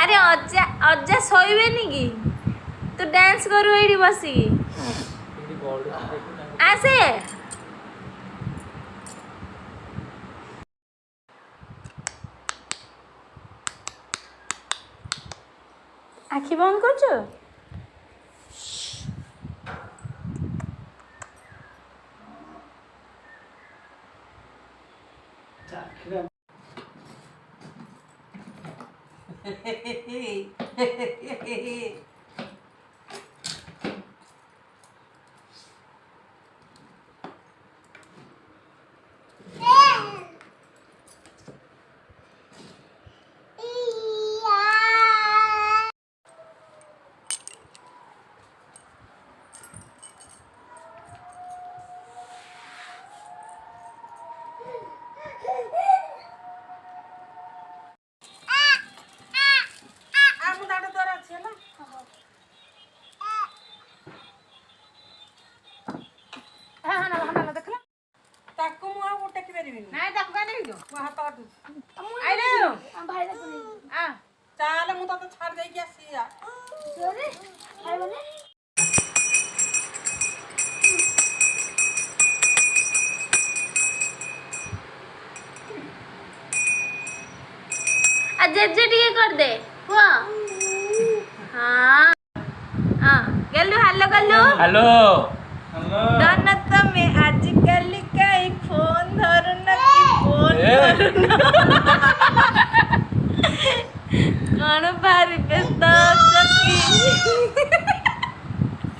अरे अज्जा अज्जा सोइबेनी कि तू डांस करू एडी बसी आसे आखि बंद करछो जेजे टिके कर दे हुआ हाँ हाँ गल्लू हेलो गल्लू हेलो दाना तमे आजकल काई फोन धरुना की फोन धरुना कौन भारी व्यस्त अछकी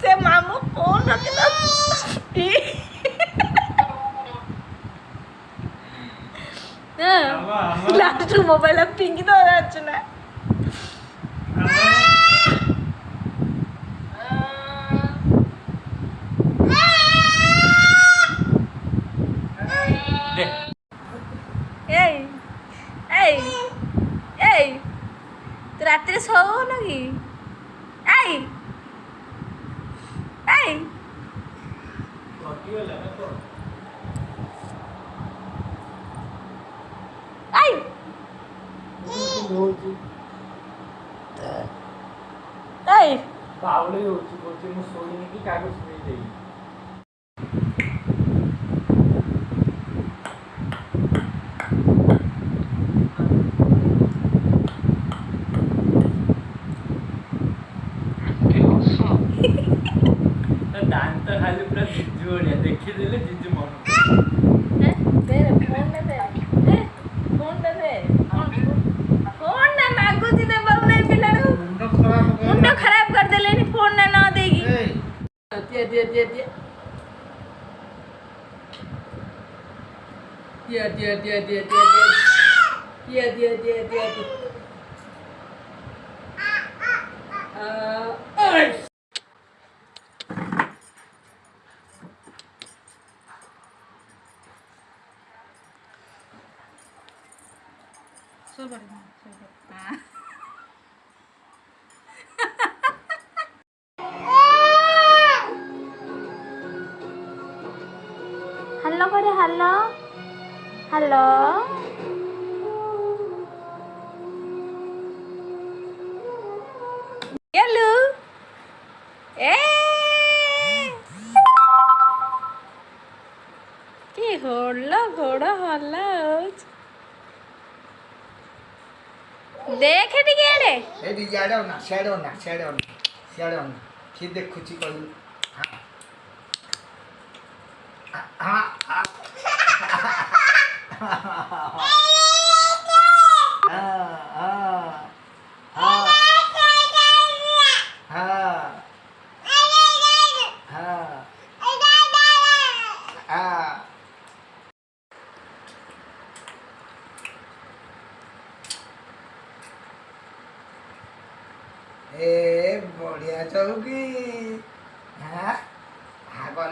से मामू फोन रखी दो लास्ट मोबाइल अब पिंकी तो ना तू रात सो ना कि बावले होची बोलते मु सोडीने की कागज मिल जाई दांत खाली पूरा जिज्जू बढ़िया देखी देले जिज्जू मन तेरे फोन दे फोन ना मागू जी दे बाबू नहीं पिलाड़ू मुंडो खराब कर देले नी फोन ना देगी हेलो करे हेलो हेलो हेलो ए की होड़ला घोड़ा हल्ला देखे टिके एडे एडी जाडो ना शेडो ना कि देखुची कहू हां हां ए बढ़िया चौकी